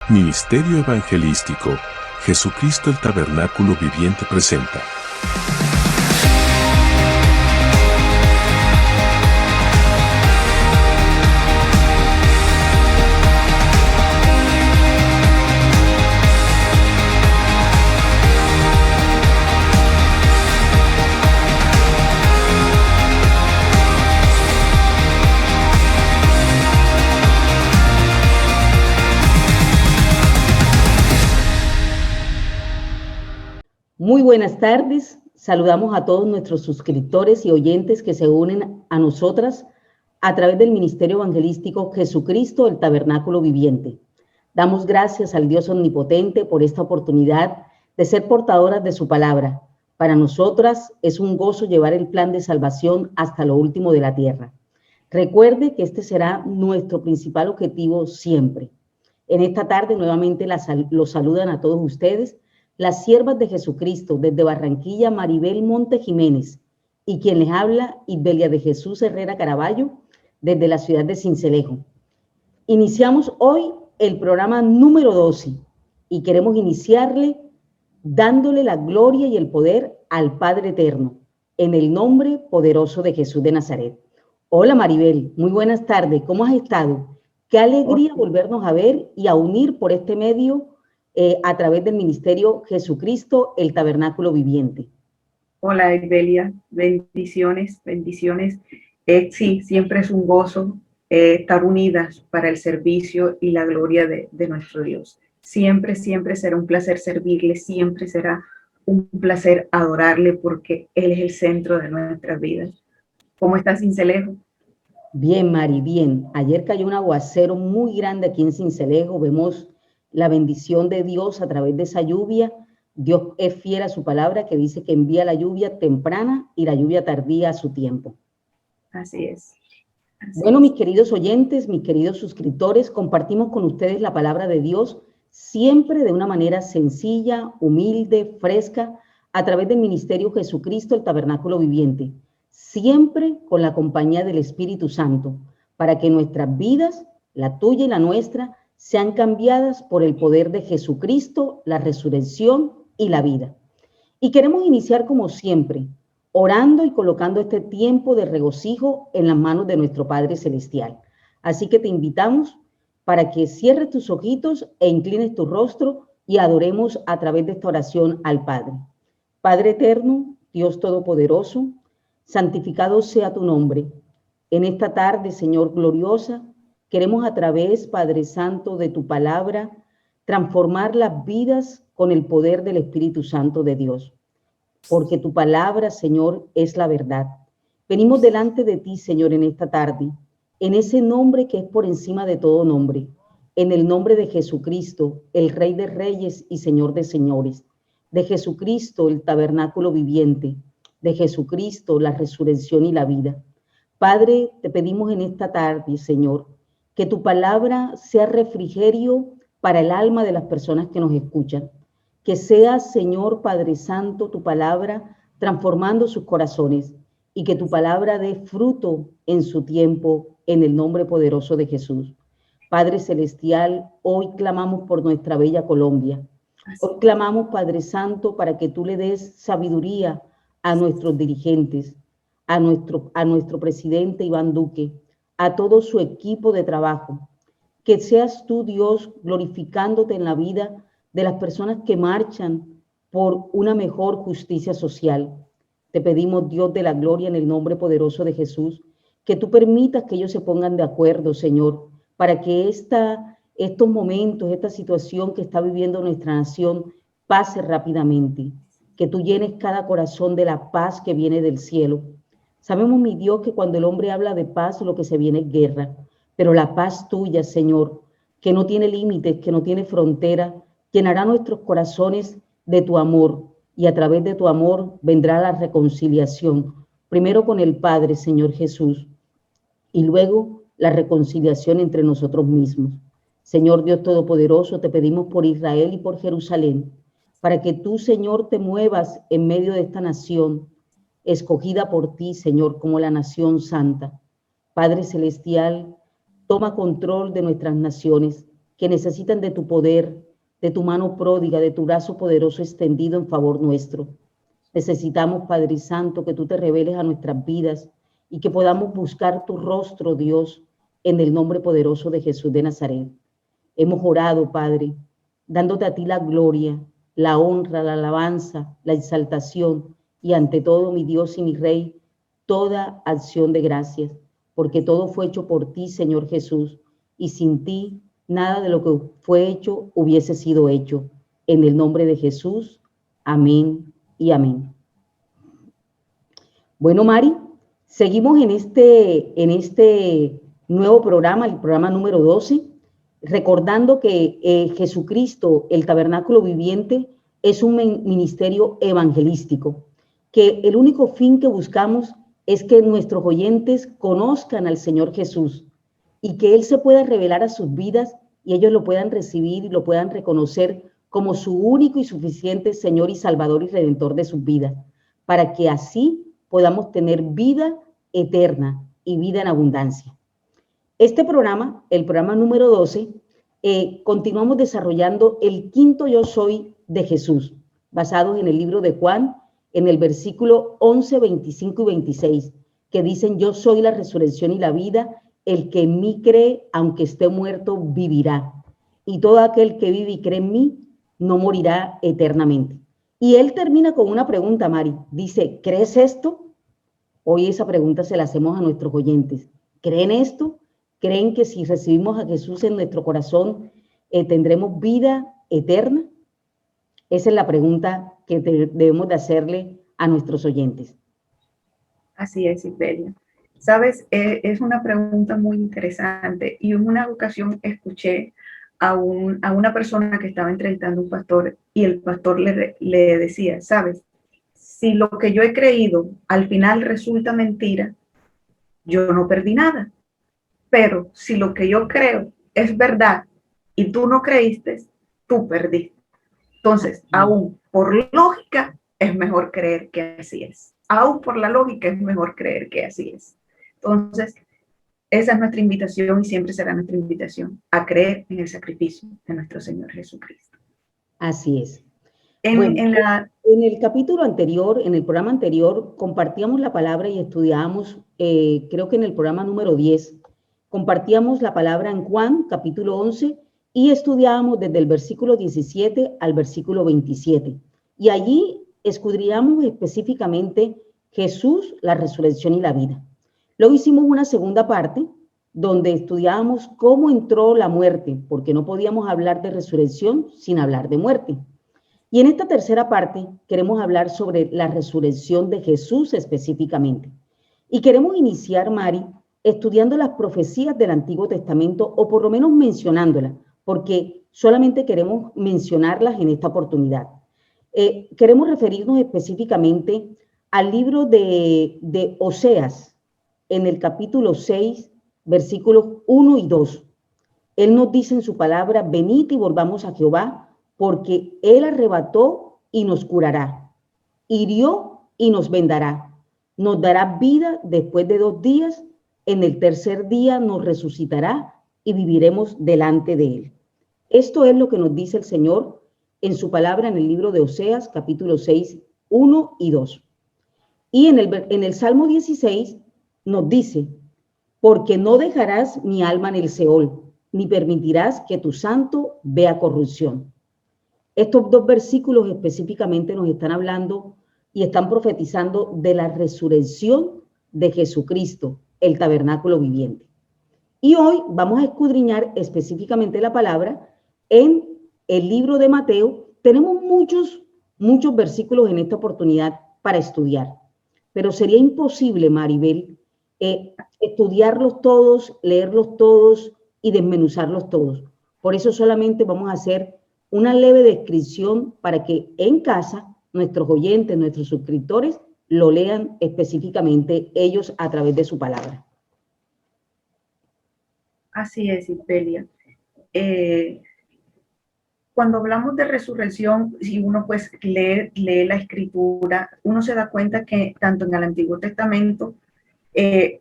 Ministerio Evangelístico Jesucristo el Tabernáculo Viviente presenta. Muy buenas tardes, saludamos a todos nuestros suscriptores y oyentes que se unen a nosotras a través del Ministerio Evangelístico Jesucristo, el Tabernáculo Viviente. Damos gracias al Dios Omnipotente por esta oportunidad de ser portadoras de su palabra. Para nosotras es un gozo llevar el plan de salvación hasta lo último de la tierra. Recuerde que este será nuestro principal objetivo siempre. En esta tarde nuevamente los saludan a todos ustedes las siervas de Jesucristo desde Barranquilla, Maribel Monte Jiménez, y quien les habla, Isbelia de Jesús Herrera Caraballo, desde la ciudad de Sincelejo. Iniciamos hoy el programa número 12 y queremos iniciarle dándole la gloria y el poder al Padre Eterno, en el nombre poderoso de Jesús de Nazaret. Hola Maribel, muy buenas tardes, ¿cómo has estado? Qué alegría volvernos a ver y a unir por este medio a través del Ministerio Jesucristo, el Tabernáculo Viviente. Hola, Isbelia, bendiciones, bendiciones. Sí, siempre es un gozo estar unidas para el servicio y la gloria de nuestro Dios. Siempre, siempre será un placer servirle, siempre será un placer adorarle porque Él es el centro de nuestras vidas. ¿Cómo estás, Sincelejo? Bien, Mari, bien. Ayer cayó un aguacero muy grande aquí en Sincelejo, vemos la bendición de Dios a través de esa lluvia. Dios es fiel a su palabra que dice que envía la lluvia temprana y la lluvia tardía a su tiempo. Así es. Bueno, mis queridos oyentes, mis queridos suscriptores, compartimos con ustedes la palabra de Dios siempre de una manera sencilla, humilde, fresca, a través del Ministerio Jesucristo, el Tabernáculo Viviente, siempre con la compañía del Espíritu Santo, para que nuestras vidas, la tuya y la nuestra, sean cambiadas por el poder de Jesucristo, la resurrección y la vida. Y queremos iniciar como siempre, orando y colocando este tiempo de regocijo en las manos de nuestro Padre Celestial. Así que te invitamos para que cierres tus ojitos e inclines tu rostro y adoremos a través de esta oración al Padre. Padre eterno, Dios todopoderoso, santificado sea tu nombre. En esta tarde, Señor gloriosa, queremos a través, Padre Santo, de tu palabra, transformar las vidas con el poder del Espíritu Santo de Dios. Porque tu palabra, Señor, es la verdad. Venimos delante de ti, Señor, en esta tarde, en ese nombre que es por encima de todo nombre, en el nombre de Jesucristo, el Rey de Reyes y Señor de Señores, de Jesucristo, el tabernáculo viviente, de Jesucristo, la resurrección y la vida. Padre, te pedimos en esta tarde, Señor, que tu palabra sea refrigerio para el alma de las personas que nos escuchan. Que sea, Señor Padre Santo, tu palabra transformando sus corazones y que tu palabra dé fruto en su tiempo, en el nombre poderoso de Jesús. Padre Celestial, hoy clamamos por nuestra bella Colombia. Hoy clamamos, Padre Santo, para que tú le des sabiduría a nuestros dirigentes, a nuestro presidente Iván Duque, a todo su equipo de trabajo. Que seas tú, Dios, glorificándote en la vida de las personas que marchan por una mejor justicia social. Te pedimos, Dios de la gloria, en el nombre poderoso de Jesús, que tú permitas que ellos se pongan de acuerdo, Señor, para que estos momentos, esta situación que está viviendo nuestra nación pase rápidamente. Que tú llenes cada corazón de la paz que viene del cielo. Sabemos, mi Dios, que cuando el hombre habla de paz, lo que se viene es guerra. Pero la paz tuya, Señor, que no tiene límites, que no tiene frontera, llenará nuestros corazones de tu amor. Y a través de tu amor vendrá la reconciliación. Primero con el Padre, Señor Jesús, y luego la reconciliación entre nosotros mismos. Señor Dios Todopoderoso, te pedimos por Israel y por Jerusalén, para que tú, Señor, te muevas en medio de esta nación, escogida por ti, Señor, como la nación santa. Padre Celestial, toma control de nuestras naciones. que necesitan de tu poder, de tu mano pródiga, de tu brazo poderoso extendido en favor nuestro. Necesitamos, Padre Santo, que tú te reveles a nuestras vidas y que podamos buscar tu rostro, Dios, en el nombre poderoso de Jesús de Nazaret. Hemos orado, Padre, dándote a ti la gloria, la honra, la alabanza, la exaltación y ante todo, mi Dios y mi Rey, toda acción de gracias, porque todo fue hecho por ti, Señor Jesús, y sin ti nada de lo que fue hecho hubiese sido hecho. En el nombre de Jesús, amén y amén. Bueno, Mari, seguimos en este nuevo programa, el programa número 12, recordando que Jesucristo, el tabernáculo viviente, es un ministerio evangelístico, que el único fin que buscamos es que nuestros oyentes conozcan al Señor Jesús y que Él se pueda revelar a sus vidas y ellos lo puedan recibir y lo puedan reconocer como su único y suficiente Señor y Salvador y Redentor de sus vidas, para que así podamos tener vida eterna y vida en abundancia. Este programa, el programa número 12, continuamos desarrollando el quinto yo soy de Jesús, basados en el libro de Juan, en el versículo 11, 25 y 26, que dicen: yo soy la resurrección y la vida, el que en mí cree, aunque esté muerto, vivirá. Y todo aquel que vive y cree en mí, no morirá eternamente. Y él termina con una pregunta, Mari. Dice: ¿crees esto? Hoy esa pregunta se la hacemos a nuestros oyentes. ¿Creen esto? ¿Creen que si recibimos a Jesús en nuestro corazón, tendremos vida eterna? Esa es la pregunta que debemos de hacerle a nuestros oyentes. Así es, Isbelia. Sabes, es una pregunta muy interesante, y en una ocasión escuché a una persona que estaba entrevistando a un pastor, y el pastor le decía: sabes, si lo que yo he creído al final resulta mentira, yo no perdí nada. Pero si lo que yo creo es verdad y tú no creíste, tú perdiste. Entonces, aún por lógica, es mejor creer que así es. Aún por la lógica, es mejor creer que así es. Entonces, esa es nuestra invitación y siempre será nuestra invitación, a creer en el sacrificio de nuestro Señor Jesucristo. Así es. En el capítulo anterior, en el programa anterior, compartíamos la palabra y estudiábamos, creo que en el programa número 10, compartíamos la palabra en Juan, capítulo 11, y estudiábamos desde el versículo 17 al versículo 27. Y allí escudriñamos específicamente Jesús, la resurrección y la vida. Luego hicimos una segunda parte donde estudiábamos cómo entró la muerte, porque no podíamos hablar de resurrección sin hablar de muerte. Y en esta tercera parte queremos hablar sobre la resurrección de Jesús específicamente. Y queremos iniciar, Mari, estudiando las profecías del Antiguo Testamento, o por lo menos mencionándolas, porque solamente queremos mencionarlas en esta oportunidad. Queremos referirnos específicamente al libro de Oseas, en el capítulo 6, versículos 1 y 2. Él nos dice en su palabra: venid y volvamos a Jehová, porque Él arrebató y nos curará, hirió y nos vendará, nos dará vida después de 2 días, en el tercer día nos resucitará y viviremos delante de Él. Esto es lo que nos dice el Señor en su palabra en el libro de Oseas, capítulo 6, 1 y 2. Y en el Salmo 16 nos dice: porque no dejarás mi alma en el Seol, ni permitirás que tu santo vea corrupción. Estos 2 versículos específicamente nos están hablando y están profetizando de la resurrección de Jesucristo, el tabernáculo viviente. Y hoy vamos a escudriñar específicamente la palabra en el libro de Mateo. Tenemos muchos versículos en esta oportunidad para estudiar, pero sería imposible, Maribel, estudiarlos todos, leerlos todos y desmenuzarlos todos. Por eso solamente vamos a hacer una leve descripción para que en casa nuestros oyentes, nuestros suscriptores, lo lean específicamente ellos a través de su palabra. Así es, Isbelia. Cuando hablamos de resurrección, si uno pues lee la escritura, uno se da cuenta que tanto en el Antiguo Testamento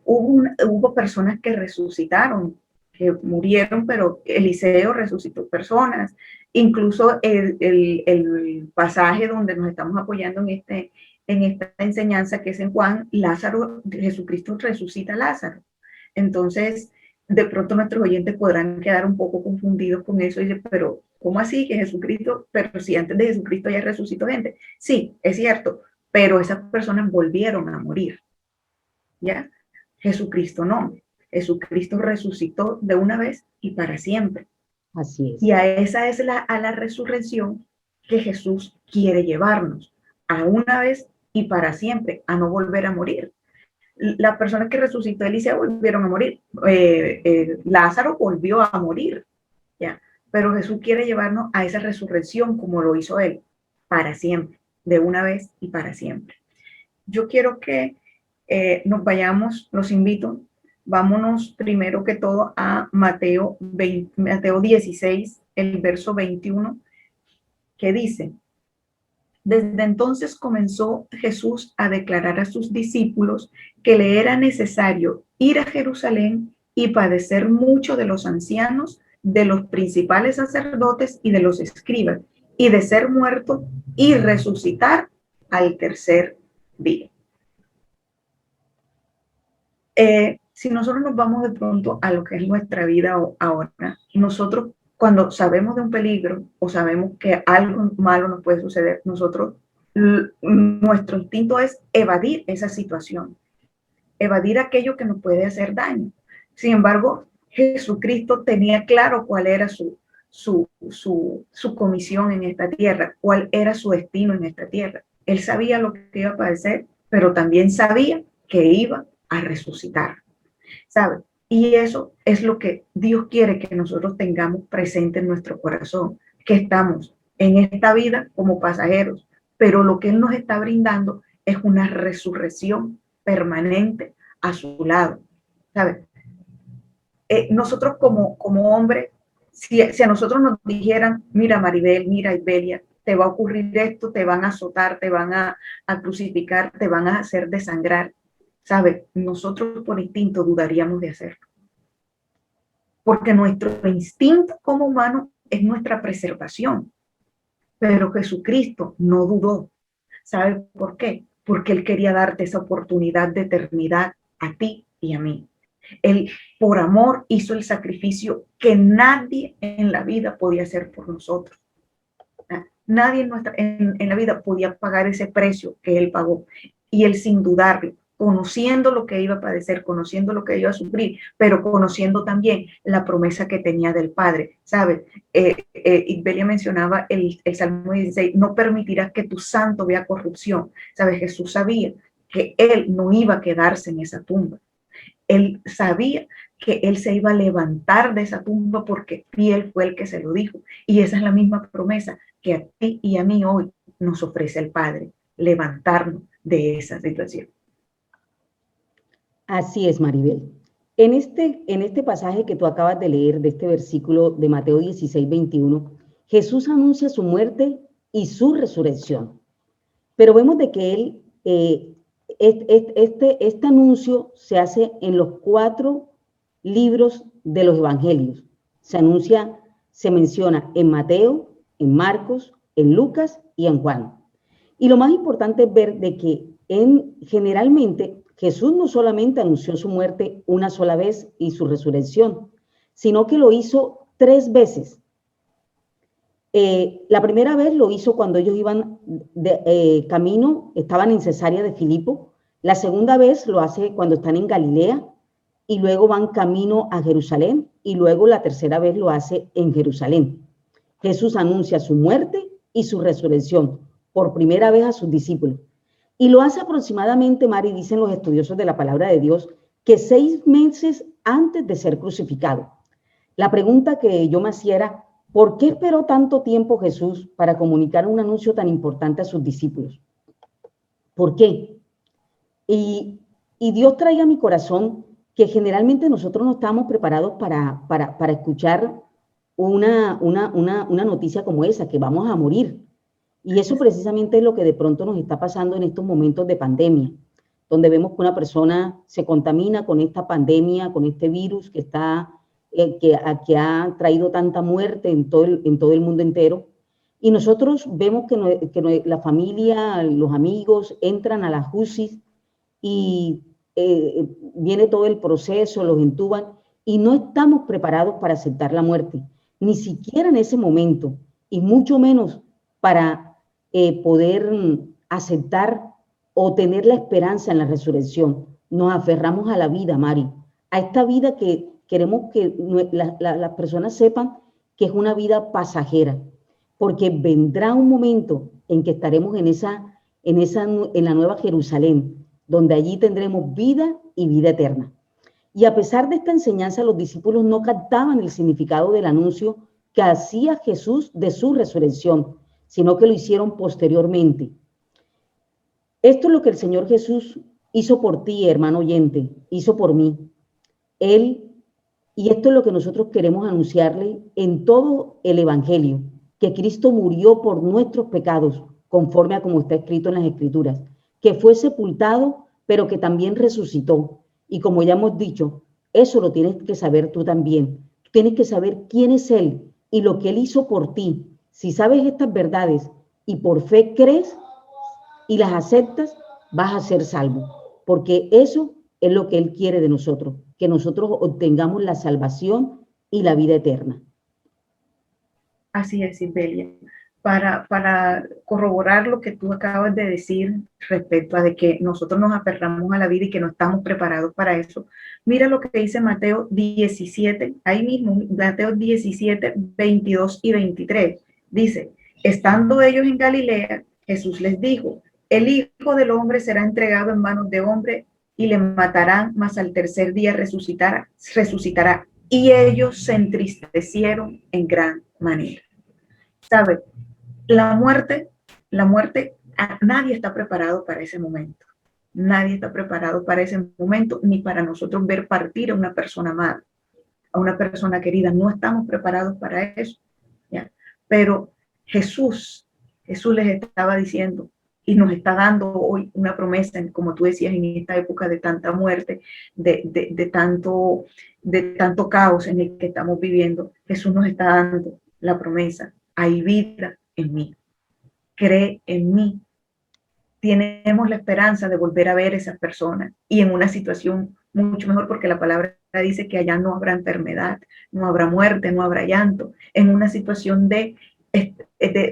hubo personas que resucitaron, que murieron, pero Eliseo resucitó personas. Incluso el pasaje donde nos estamos apoyando en esta enseñanza, que es en Juan, Lázaro, Jesucristo resucita a Lázaro. Entonces, de pronto nuestros oyentes podrán quedar un poco confundidos con eso y dicen, pero ¿cómo así que Jesucristo, pero si antes de Jesucristo ya resucitó gente? Sí, es cierto, pero esas personas volvieron a morir, ¿ya? Jesucristo no. Jesucristo resucitó de una vez y para siempre. Así es. Y a esa es a la resurrección que Jesús quiere llevarnos, a una vez y para siempre, a no volver a morir. Las personas que resucitó Eliseo volvieron a morir. Lázaro volvió a morir, ¿ya? Pero Jesús quiere llevarnos a esa resurrección como lo hizo él, para siempre, de una vez y para siempre. Yo quiero que nos vayamos, los invito, vámonos primero que todo a Mateo 16, el verso 21, que dice: desde entonces comenzó Jesús a declarar a sus discípulos que le era necesario ir a Jerusalén y padecer mucho de los ancianos, de los principales sacerdotes y de los escribas, y de ser muerto y resucitar al tercer día. Si nosotros nos vamos de pronto a lo que es nuestra vida ahora, nosotros cuando sabemos de un peligro o sabemos que algo malo nos puede suceder, nuestro instinto es evadir esa situación, evadir aquello que nos puede hacer daño. Sin embargo, Jesucristo tenía claro cuál era su comisión en esta tierra, cuál era su destino en esta tierra. Él sabía lo que iba a padecer, pero también sabía que iba a resucitar, ¿sabe? Y eso es lo que Dios quiere que nosotros tengamos presente en nuestro corazón, que estamos en esta vida como pasajeros, pero lo que Él nos está brindando es una resurrección permanente a su lado, ¿sabe? Nosotros como hombres, si a nosotros nos dijeran, mira Maribel, mira Isbelia, te va a ocurrir esto, te van a azotar, te van a crucificar, te van a hacer desangrar, ¿sabe? Nosotros por instinto dudaríamos de hacerlo. Porque nuestro instinto como humano es nuestra preservación. Pero Jesucristo no dudó. ¿Sabe por qué? Porque Él quería darte esa oportunidad de eternidad a ti y a mí. Él, por amor, hizo el sacrificio que nadie en la vida podía hacer por nosotros. Nadie en la vida podía pagar ese precio que Él pagó. Y Él, sin dudarlo, conociendo lo que iba a padecer, conociendo lo que iba a sufrir, pero conociendo también la promesa que tenía del Padre, ¿sabes? Isbelia mencionaba el Salmo 16, no permitirás que tu santo vea corrupción, ¿sabes? Jesús sabía que Él no iba a quedarse en esa tumba. Él sabía que Él se iba a levantar de esa tumba porque fiel fue el que se lo dijo. Y esa es la misma promesa que a ti y a mí hoy nos ofrece el Padre, levantarnos de esa situación. Así es, Maribel. En este pasaje que tú acabas de leer, de este versículo de Mateo 16, 21, Jesús anuncia su muerte y su resurrección. Pero vemos de que Él, este anuncio se hace en los 4 libros de los evangelios. Se menciona en Mateo, en Marcos, en Lucas y en Juan. Y lo más importante es ver de que generalmente Jesús no solamente anunció su muerte una sola vez y su resurrección, sino que lo hizo 3 veces. La primera vez lo hizo cuando ellos iban camino, estaban en Cesarea de Filipo. La segunda vez lo hace cuando están en Galilea y luego van camino a Jerusalén, y luego la tercera vez lo hace en Jerusalén. Jesús anuncia su muerte y su resurrección por primera vez a sus discípulos. Y lo hace aproximadamente, Mari, dicen los estudiosos de la palabra de Dios, que 6 meses antes de ser crucificado. La pregunta que yo me hacía era, ¿por qué esperó tanto tiempo Jesús para comunicar un anuncio tan importante a sus discípulos? ¿Por qué? Y Dios trae a mi corazón que generalmente nosotros no estamos preparados para escuchar una noticia como esa, que vamos a morir. Y eso precisamente es lo que de pronto nos está pasando en estos momentos de pandemia, donde vemos que una persona se contamina con esta pandemia, con este virus que está que ha traído tanta muerte en todo el mundo entero. Y nosotros vemos que la familia, los amigos entran a las UCI y viene todo el proceso, los intuban y no estamos preparados para aceptar la muerte, ni siquiera en ese momento, y mucho menos para poder aceptar o tener la esperanza en la resurrección. Nos aferramos a la vida, Mari, a esta vida que queremos que las personas sepan que es una vida pasajera, porque vendrá un momento en que estaremos en la Nueva Jerusalén, donde allí tendremos vida y vida eterna. Y a pesar de esta enseñanza, los discípulos no captaban el significado del anuncio que hacía Jesús de su resurrección, sino que lo hicieron posteriormente. Esto es lo que el Señor Jesús hizo por ti, hermano oyente, hizo por mí. Y esto es lo que nosotros queremos anunciarle en todo el Evangelio, que Cristo murió por nuestros pecados, conforme a como está escrito en las Escrituras, que fue sepultado, pero que también resucitó. Y como ya hemos dicho, eso lo tienes que saber tú también. Tú tienes que saber quién es Él y lo que Él hizo por ti. Si sabes estas verdades y por fe crees y las aceptas, vas a ser salvo, porque eso es lo que Él quiere de nosotros, que nosotros obtengamos la salvación y la vida eterna. Así es, Silvelia. Para corroborar lo que tú acabas de decir respecto a de que nosotros nos aferramos a la vida y que no estamos preparados para eso, mira lo que dice Mateo 17, ahí mismo, Mateo 17, 22 y 23. Dice, estando ellos en Galilea, Jesús les dijo, el Hijo del Hombre será entregado en manos de hombre y le matarán, mas al tercer día resucitará. Y ellos se entristecieron en gran manera. ¿Sabe? La muerte, nadie está preparado para ese momento. Nadie está preparado para ese momento, ni para nosotros ver partir a una persona amada, a una persona querida. No estamos preparados para eso. ¿Ya? Pero Jesús les estaba diciendo y nos está dando hoy una promesa, como tú decías, en esta época de tanta muerte, de tanto caos en el que estamos viviendo. Jesús nos está dando la promesa. Hay vida en mí. Cree en mí. Tenemos la esperanza de volver a ver a esas personas y en una situación mucho mejor, porque la palabra dice que allá no habrá enfermedad, no habrá muerte, no habrá llanto, en una situación de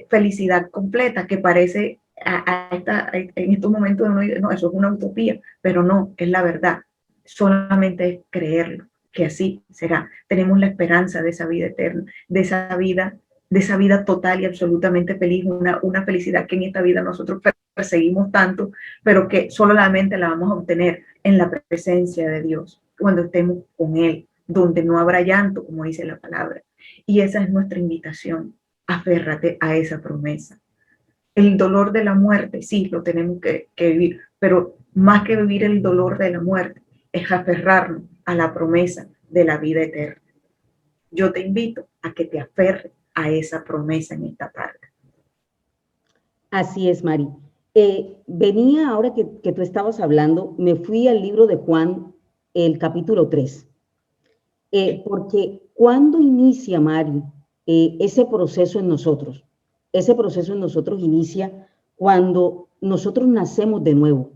felicidad completa que parece en estos momentos no, eso es una utopía, pero no, es la verdad. Solamente es creerlo, que así será. Tenemos la esperanza de esa vida eterna, de esa vida total y absolutamente feliz, una felicidad que en esta vida nosotros perseguimos tanto, pero que solamente la vamos a obtener en la presencia de Dios, cuando estemos con Él, donde no habrá llanto, como dice la palabra. Y esa es nuestra invitación. Aférrate a esa promesa. El dolor de la muerte, sí, lo tenemos que vivir, pero más que vivir el dolor de la muerte, es aferrarnos a la promesa de la vida eterna. Yo te invito a que te aferres a esa promesa en esta tarde. Así es, Mari. Venía ahora que tú estabas hablando, me fui al libro de Juan, el capítulo 3, porque cuando inicia, Mari, ese proceso en nosotros, inicia cuando nosotros nacemos de nuevo.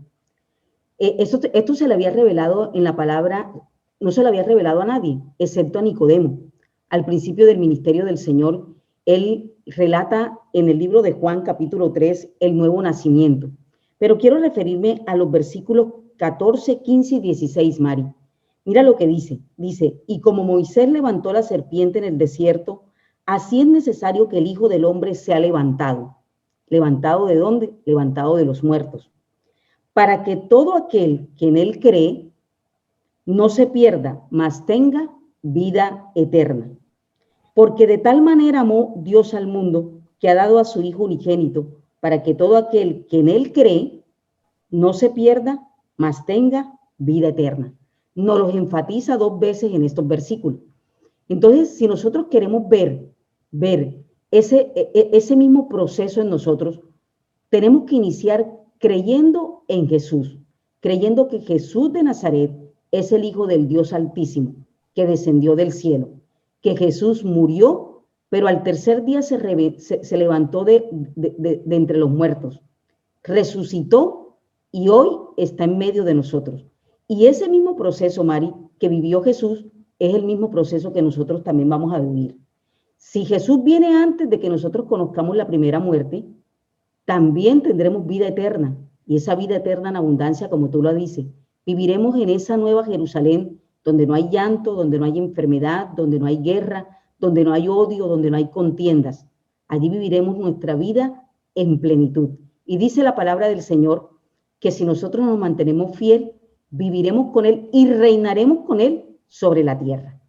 Esto se le había revelado en la palabra, no se le había revelado a nadie, excepto a Nicodemo. Al principio del ministerio del Señor, él relata en el libro de Juan, capítulo 3, el nuevo nacimiento. Pero quiero referirme a los versículos 14, 15 y 16, Mari. Mira lo que dice. Dice, y como Moisés levantó la serpiente en el desierto, así es necesario que el Hijo del Hombre sea levantado. ¿Levantado de dónde? Levantado de los muertos. Para que todo aquel que en él cree no se pierda, mas tenga vida eterna. Porque de tal manera amó Dios al mundo que ha dado a su Hijo unigénito, para que todo aquel que en él cree no se pierda, mas tenga vida eterna. Nos los enfatiza 2 veces en estos versículos. Entonces, si nosotros queremos ver ese mismo proceso en nosotros, tenemos que iniciar creyendo en Jesús, creyendo que Jesús de Nazaret es el Hijo del Dios Altísimo, que descendió del cielo. que Jesús murió, pero al tercer día se levantó de entre los muertos, resucitó y hoy está en medio de nosotros. Y ese mismo proceso, Mari, que vivió Jesús, es el mismo proceso que nosotros también vamos a vivir. Si Jesús viene antes de que nosotros conozcamos la primera muerte, también tendremos vida eterna. Y esa vida eterna en abundancia, como tú lo dices, viviremos en esa nueva Jerusalén, donde no hay llanto, donde no hay enfermedad, donde no hay guerra, donde no hay odio, donde no hay contiendas. Allí viviremos nuestra vida en plenitud. Y dice la palabra del Señor que si nosotros nos mantenemos fieles, viviremos con Él y reinaremos con Él sobre la tierra.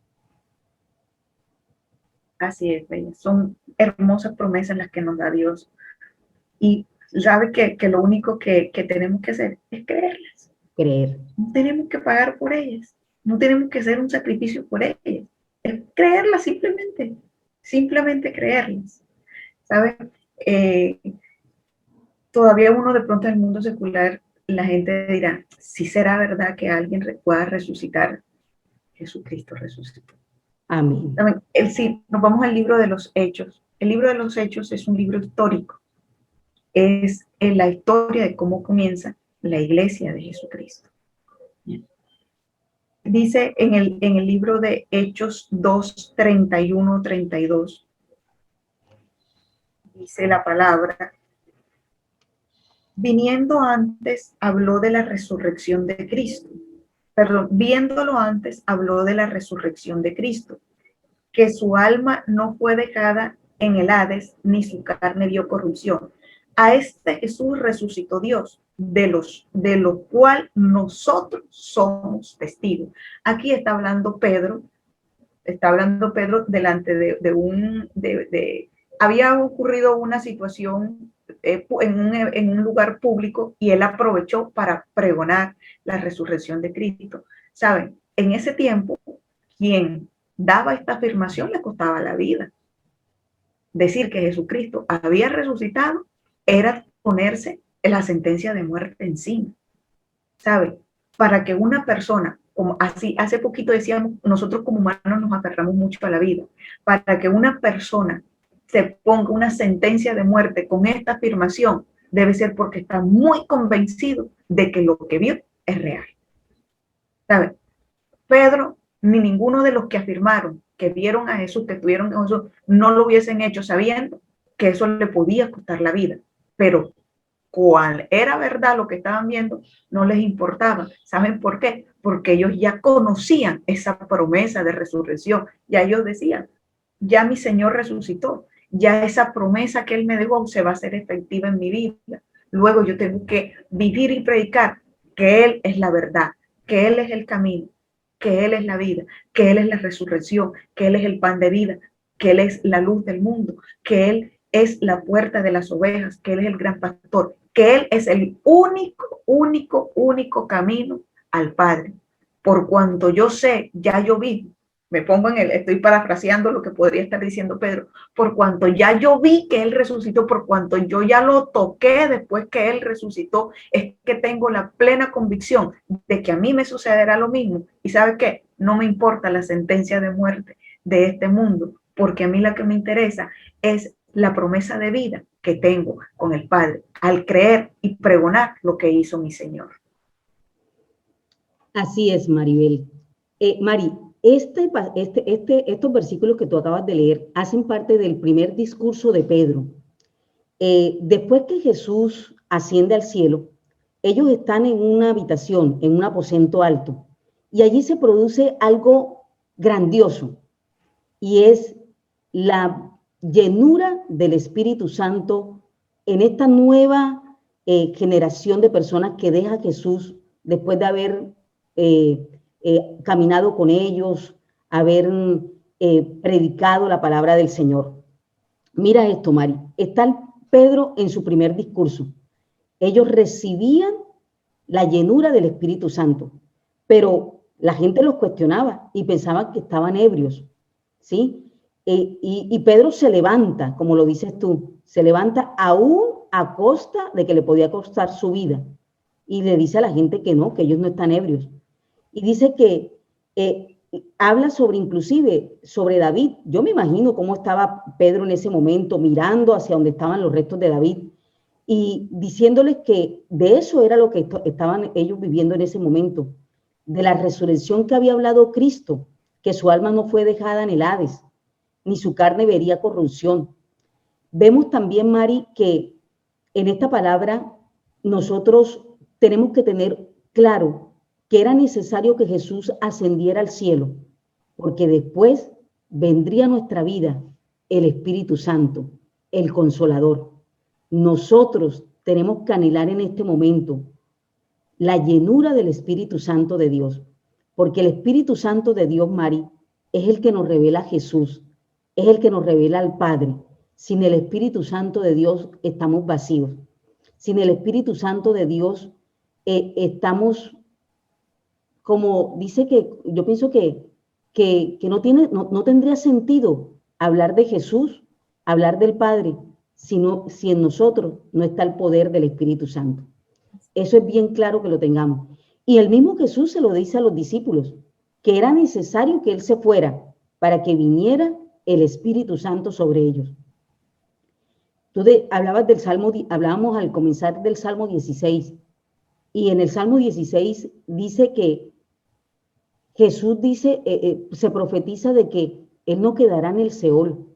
Así es, Bella. Son hermosas promesas las que nos da Dios. Y sabe que lo único que tenemos que hacer es creerlas. Creer. No tenemos que pagar por ellas. No tenemos que hacer un sacrificio por ellas. Es creerlas simplemente. Simplemente creerlas. ¿Sabe? Todavía uno de pronto en el mundo secular, la gente dirá, si será verdad que alguien pueda resucitar. Jesucristo resucitó. Amén. Sí, nos vamos al libro de los Hechos. El libro de los Hechos es un libro histórico. Es la historia de cómo comienza la iglesia de Jesucristo. Dice en el libro de Hechos 2, 31, 32, dice la palabra, viniendo antes habló de la resurrección de Cristo. Perdón, viéndolo antes habló de la resurrección de Cristo, que su alma no fue dejada en el Hades, ni su carne vio corrupción. A este Jesús resucitó Dios, de lo cual nosotros somos testigos. Aquí está hablando Pedro delante había ocurrido una situación en un lugar público y él aprovechó para pregonar la resurrección de Cristo. ¿Saben? En ese tiempo, quien daba esta afirmación le costaba la vida. Decir que Jesucristo había resucitado era ponerse la sentencia de muerte encima. ¿Sabe? Para que una persona, como así, hace poquito decíamos, nosotros como humanos nos aferramos mucho a la vida, para que una persona se ponga una sentencia de muerte con esta afirmación, debe ser porque está muy convencido de que lo que vio es real. ¿Sabe? Pedro ni ninguno de los que afirmaron que vieron a Jesús, que estuvieron con Jesús, no lo hubiesen hecho sabiendo que eso le podía costar la vida. Pero cuál era verdad lo que estaban viendo, no les importaba. ¿Saben por qué? Porque ellos ya conocían esa promesa de resurrección. Ya ellos decían, ya mi Señor resucitó, ya esa promesa que Él me dejó se va a hacer efectiva en mi vida. Luego yo tengo que vivir y predicar que Él es la verdad, que Él es el camino, que Él es la vida, que Él es la resurrección, que Él es el pan de vida, que Él es la luz del mundo, que Él es la puerta de las ovejas, que Él es el gran pastor, que Él es el único camino al Padre. Por cuanto yo sé, ya yo vi, me pongo estoy parafraseando lo que podría estar diciendo Pedro, por cuanto ya yo vi que Él resucitó, por cuanto yo ya lo toqué después que Él resucitó, es que tengo la plena convicción de que a mí me sucederá lo mismo. ¿Y sabe qué? No me importa la sentencia de muerte de este mundo, porque a mí la que me interesa es la promesa de vida que tengo con el Padre al creer y pregonar lo que hizo mi Señor. Así es, Maribel. Mari, estos versículos que tú acabas de leer hacen parte del primer discurso de Pedro. Después que Jesús asciende al cielo, ellos están en una habitación, en un aposento alto, y allí se produce algo grandioso, y es la llenura del Espíritu Santo en esta nueva generación de personas que deja Jesús después de haber caminado con ellos, haber predicado la palabra del Señor. Mira esto, Mari. Está Pedro en su primer discurso. Ellos recibían la llenura del Espíritu Santo, pero la gente los cuestionaba y pensaban que estaban ebrios, ¿sí? Y Pedro se levanta, como lo dices tú, se levanta aún a costa de que le podía costar su vida. Y le dice a la gente que no, que ellos no están ebrios. Y dice que habla sobre, inclusive, sobre David. Yo me imagino cómo estaba Pedro en ese momento, mirando hacia donde estaban los restos de David y diciéndoles que de eso era lo que estaban ellos viviendo en ese momento, de la resurrección que había hablado Cristo, que su alma no fue dejada en el Hades, ni su carne vería corrupción. Vemos también, Mari, que en esta palabra nosotros tenemos que tener claro que era necesario que Jesús ascendiera al cielo, porque después vendría a nuestra vida el Espíritu Santo, el Consolador. Nosotros tenemos que anhelar en este momento la llenura del Espíritu Santo de Dios, porque el Espíritu Santo de Dios, Mari, es el que nos revela a Jesús, es el que nos revela al Padre. Sin el Espíritu Santo de Dios estamos vacíos. Sin el Espíritu Santo de Dios estamos, como dice que, yo pienso que no tendría sentido hablar de Jesús, hablar del Padre, si en nosotros no está el poder del Espíritu Santo. Eso es bien claro que lo tengamos. Y el mismo Jesús se lo dice a los discípulos, que era necesario que Él se fuera para que viniera el Espíritu Santo sobre ellos. Tú hablábamos al comenzar del Salmo 16, y en el Salmo 16 dice que Jesús dice, se profetiza de que Él no quedará en el Seol.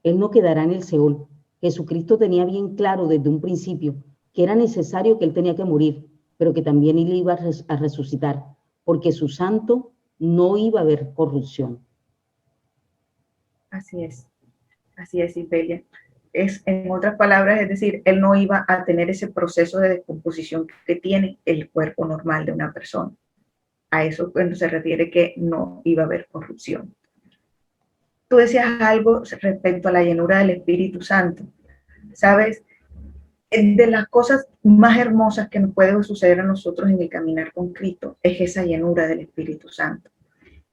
Él no quedará en el Seol. Jesucristo tenía bien claro desde un principio que era necesario que Él tenía que morir, pero que también Él iba a resucitar, porque su santo no iba a haber corrupción. Así es, Isbelia. En otras palabras, es decir, Él no iba a tener ese proceso de descomposición que tiene el cuerpo normal de una persona. A eso cuando se refiere que no iba a haber corrupción. Tú decías algo respecto a la llenura del Espíritu Santo. ¿Sabes? De las cosas más hermosas que nos puede suceder a nosotros en el caminar con Cristo es esa llenura del Espíritu Santo.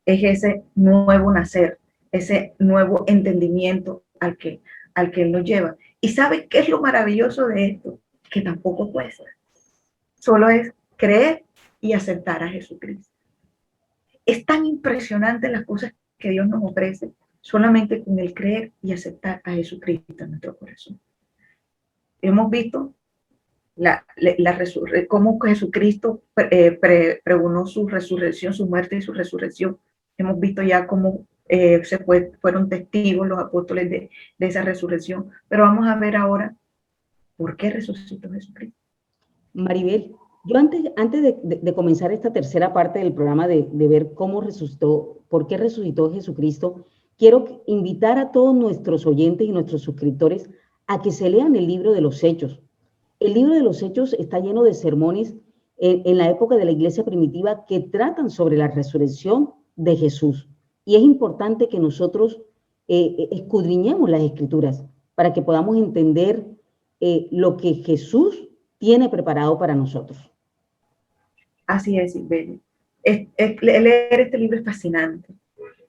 Es ese nuevo nacer, ese nuevo entendimiento al que Él nos lleva. ¿Y sabes qué es lo maravilloso de esto? Que tampoco cuesta. Solo es creer y aceptar a Jesucristo. Es tan impresionante las cosas que Dios nos ofrece solamente con el creer y aceptar a Jesucristo en nuestro corazón. Hemos visto cómo Jesucristo pregonó su resurrección, su muerte y su resurrección. Hemos visto ya cómo fueron testigos los apóstoles de esa resurrección. Pero vamos a ver ahora por qué resucitó Jesucristo. Maribel, yo antes de comenzar esta tercera parte del programa de ver cómo resucitó, por qué resucitó Jesucristo, quiero invitar a todos nuestros oyentes y nuestros suscriptores a que se lean el libro de los Hechos. El libro de los Hechos está lleno de sermones en la época de la iglesia primitiva que tratan sobre la resurrección de Jesús. Y es importante que nosotros escudriñemos las Escrituras para que podamos entender lo que Jesús tiene preparado para nosotros. Así es, Isabel. Leer este libro es fascinante.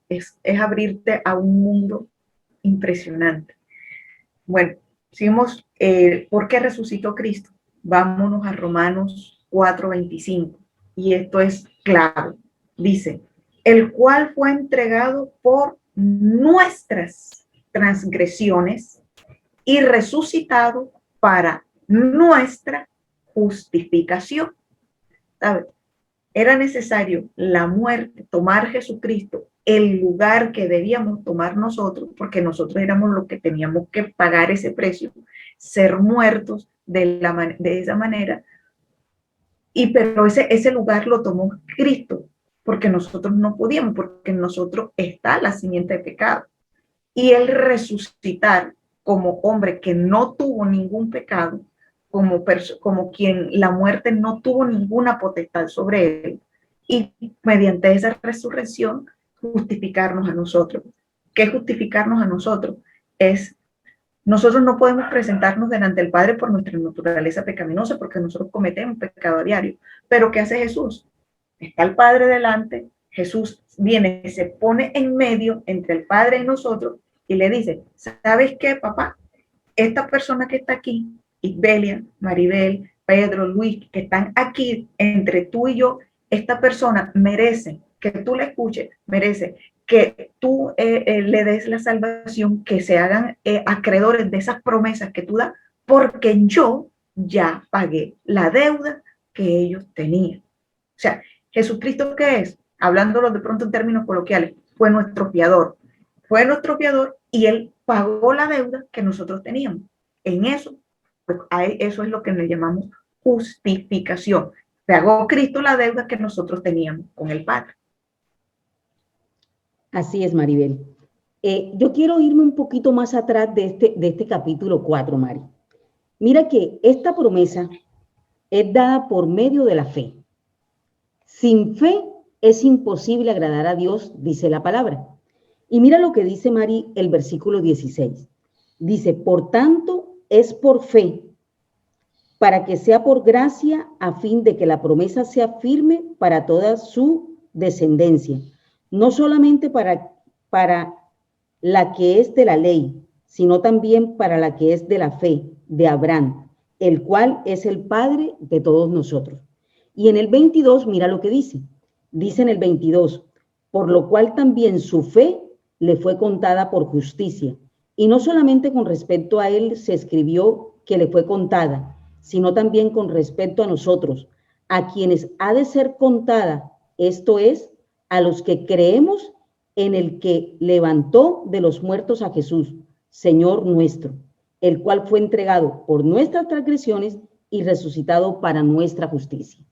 Es abrirte a un mundo impresionante. Bueno, seguimos, ¿por qué resucitó Cristo? Vámonos a Romanos 4:25, y esto es clave. Dice, el cual fue entregado por nuestras transgresiones y resucitado para nuestra justificación. ¿Sabes? Era necesario la muerte, tomar Jesucristo, el lugar que debíamos tomar nosotros, porque nosotros éramos los que teníamos que pagar ese precio, ser muertos de esa manera, pero ese lugar lo tomó Cristo, porque nosotros no podíamos, porque en nosotros está la simiente de pecado. Y Él resucitar como hombre que no tuvo ningún pecado, como quien la muerte no tuvo ninguna potestad sobre él, y mediante esa resurrección justificarnos a nosotros. ¿Qué justificarnos a nosotros? Nosotros no podemos presentarnos delante del Padre por nuestra naturaleza pecaminosa, porque nosotros cometemos pecado a diario. Pero ¿qué hace Jesús? Está el Padre delante, Jesús viene, se pone en medio entre el Padre y nosotros y le dice, ¿sabes qué, papá? Esta persona que está aquí, Isbelia, Maribel, Pedro, Luis, que están aquí entre tú y yo, esta persona merece que tú le escuches, merece que tú le des la salvación, que se hagan acreedores de esas promesas que tú das, porque yo ya pagué la deuda que ellos tenían. O sea, Jesucristo, ¿qué es? Hablándolo de pronto en términos coloquiales, fue nuestro fiador. Fue nuestro fiador y Él pagó la deuda que nosotros teníamos. En eso, pues, eso es lo que le llamamos justificación. Pagó Cristo la deuda que nosotros teníamos con el Padre. Así es, Maribel. Yo quiero irme un poquito más atrás de este capítulo 4, Mari. Mira que esta promesa es dada por medio de la fe. Sin fe es imposible agradar a Dios, dice la palabra. Y mira lo que dice Mari, el versículo 16. Dice, por tanto, es por fe, para que sea por gracia, a fin de que la promesa sea firme para toda su descendencia, no solamente para la que es de la ley, sino también para la que es de la fe, de Abraham, el cual es el Padre de todos nosotros. Y en el 22, mira lo que dice. Dice en el 22, por lo cual también su fe le fue contada por justicia. Y no solamente con respecto a él se escribió que le fue contada, sino también con respecto a nosotros, a quienes ha de ser contada, esto es, a los que creemos en el que levantó de los muertos a Jesús, Señor nuestro, el cual fue entregado por nuestras transgresiones y resucitado para nuestra justicia.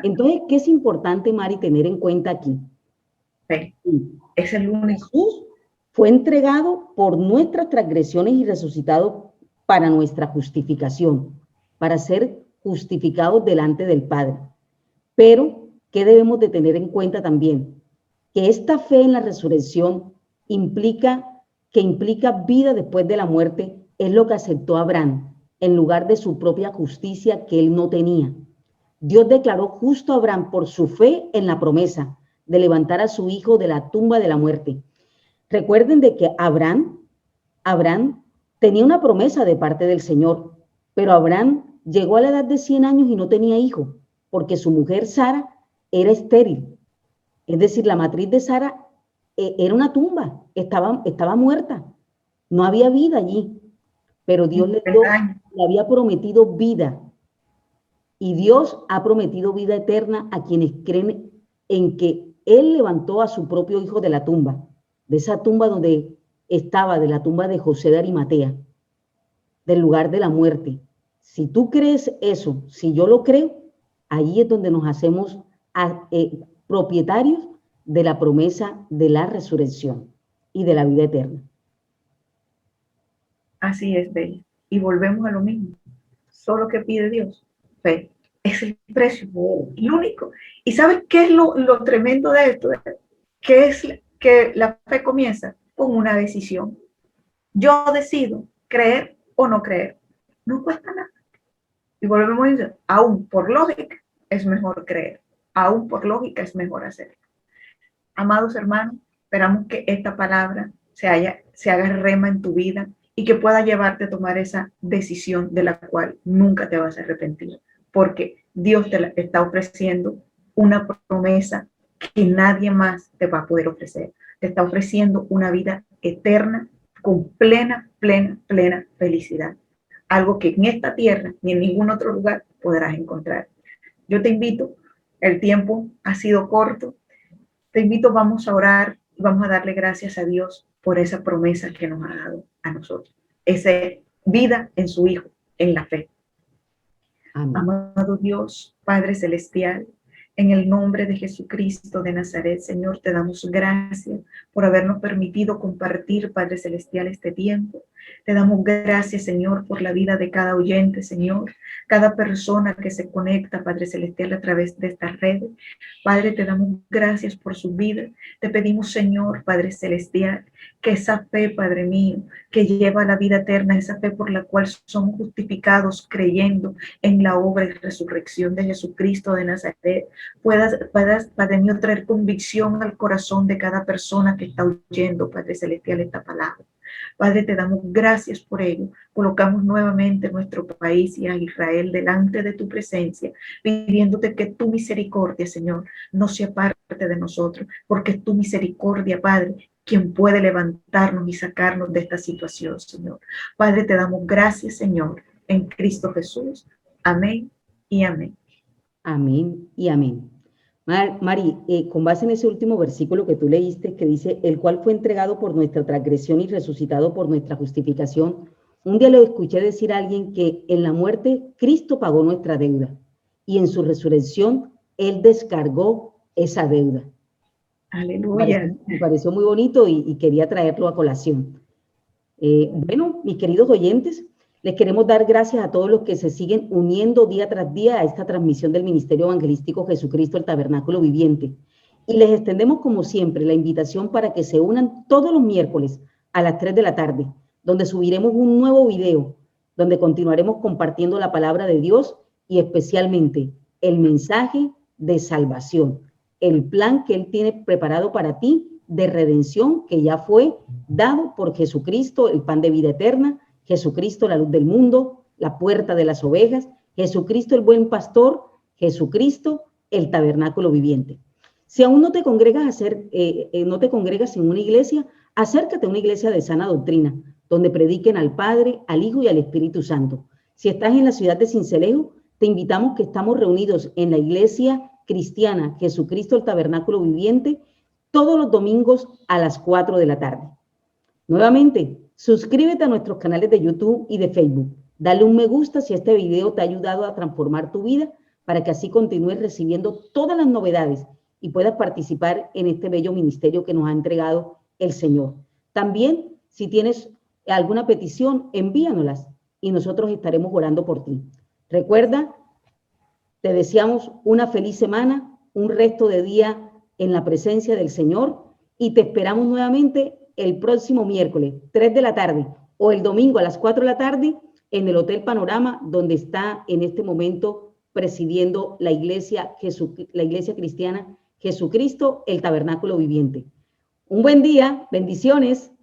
Entonces, ¿qué es importante, Mari, tener en cuenta aquí? Sí, es el único. Jesús fue entregado por nuestras transgresiones y resucitado para nuestra justificación, para ser justificados delante del Padre. Pero, ¿qué debemos de tener en cuenta también? Que esta fe en la resurrección implica vida después de la muerte, es lo que aceptó Abraham, en lugar de su propia justicia que él no tenía. Dios declaró justo a Abraham por su fe en la promesa de levantar a su hijo de la tumba de la muerte. Recuerden de que Abraham tenía una promesa de parte del Señor, pero Abraham llegó a la edad de 100 años y no tenía hijo, porque su mujer Sara era estéril. Es decir, la matriz de Sara era una tumba, estaba muerta, no había vida allí, pero Dios le había prometido vida. Y Dios ha prometido vida eterna a quienes creen en que Él levantó a su propio hijo de la tumba, de esa tumba donde estaba, de la tumba de José de Arimatea, del lugar de la muerte. Si tú crees eso, si yo lo creo, allí es donde nos hacemos propietarios de la promesa de la resurrección y de la vida eterna. Así es, Bella. Y volvemos a lo mismo. Solo que pide Dios, fe. Es el precio, el único. ¿Y sabes qué es lo tremendo de esto? Que es que la fe comienza con una decisión. Yo decido creer o no creer. No cuesta nada. Y volvemos a decir, aún por lógica es mejor creer. Aún por lógica es mejor hacerlo. Amados hermanos, esperamos que esta palabra se haga rema en tu vida y que pueda llevarte a tomar esa decisión de la cual nunca te vas a arrepentir, porque Dios te está ofreciendo una promesa que nadie más te va a poder ofrecer. Te está ofreciendo una vida eterna con plena felicidad. Algo que en esta tierra ni en ningún otro lugar podrás encontrar. Yo te invito, el tiempo ha sido corto, te invito, vamos a orar y vamos a darle gracias a Dios por esa promesa que nos ha dado a nosotros. Esa vida en su Hijo, en la fe. Amén. Amado Dios, Padre Celestial, en el nombre de Jesucristo de Nazaret, Señor, te damos gracias por habernos permitido compartir, Padre Celestial, este tiempo. Te damos gracias, Señor, por la vida de cada oyente, Señor, cada persona que se conecta, Padre Celestial, a través de estas redes. Padre, te damos gracias por su vida. Te pedimos, Señor, Padre Celestial, que esa fe, Padre mío, que lleva a la vida eterna, esa fe por la cual somos justificados creyendo en la obra y resurrección de Jesucristo de Nazaret, puedas, Padre mío, traer convicción al corazón de cada persona que está oyendo, Padre Celestial, esta palabra. Padre, te damos gracias por ello. Colocamos nuevamente nuestro país y a Israel delante de tu presencia, pidiéndote que tu misericordia, Señor, no se aparte de nosotros, porque es tu misericordia, Padre, quien puede levantarnos y sacarnos de esta situación, Señor. Padre, te damos gracias, Señor, en Cristo Jesús. Amén y amén. Amén y amén. Mari, con base en ese último versículo que tú leíste, que dice, el cual fue entregado por nuestra transgresión y resucitado por nuestra justificación, un día lo escuché decir a alguien que en la muerte Cristo pagó nuestra deuda y en su resurrección Él descargó esa deuda. Aleluya. Me pareció muy bonito y quería traerlo a colación. Bueno, mis queridos oyentes, les queremos dar gracias a todos los que se siguen uniendo día tras día a esta transmisión del Ministerio Evangelístico Jesucristo, el Tabernáculo Viviente. Y les extendemos, como siempre, la invitación para que se unan todos los miércoles a las 3 de la tarde, donde subiremos un nuevo video, donde continuaremos compartiendo la palabra de Dios y especialmente el mensaje de salvación, el plan que Él tiene preparado para ti de redención que ya fue dado por Jesucristo, el pan de vida eterna, Jesucristo, la luz del mundo, la puerta de las ovejas, Jesucristo, el buen pastor, Jesucristo, el tabernáculo viviente. Si aún no te congregas, no te congregas en una iglesia, acércate a una iglesia de sana doctrina, donde prediquen al Padre, al Hijo y al Espíritu Santo. Si estás en la ciudad de Sincelejo, te invitamos que estamos reunidos en la iglesia cristiana Jesucristo, el tabernáculo viviente, todos los domingos a las 4 de la tarde. Nuevamente, suscríbete a nuestros canales de YouTube y de Facebook. Dale un me gusta si este video te ha ayudado a transformar tu vida para que así continúes recibiendo todas las novedades y puedas participar en este bello ministerio que nos ha entregado el Señor. También, si tienes alguna petición, envíanoslas y nosotros estaremos orando por ti. Recuerda, te deseamos una feliz semana, un resto de día en la presencia del Señor y te esperamos nuevamente el próximo miércoles, 3 de la tarde, o el domingo a las 4 de la tarde, en el Hotel Panorama, donde está en este momento presidiendo la iglesia cristiana Jesucristo, el Tabernáculo Viviente. Un buen día, bendiciones.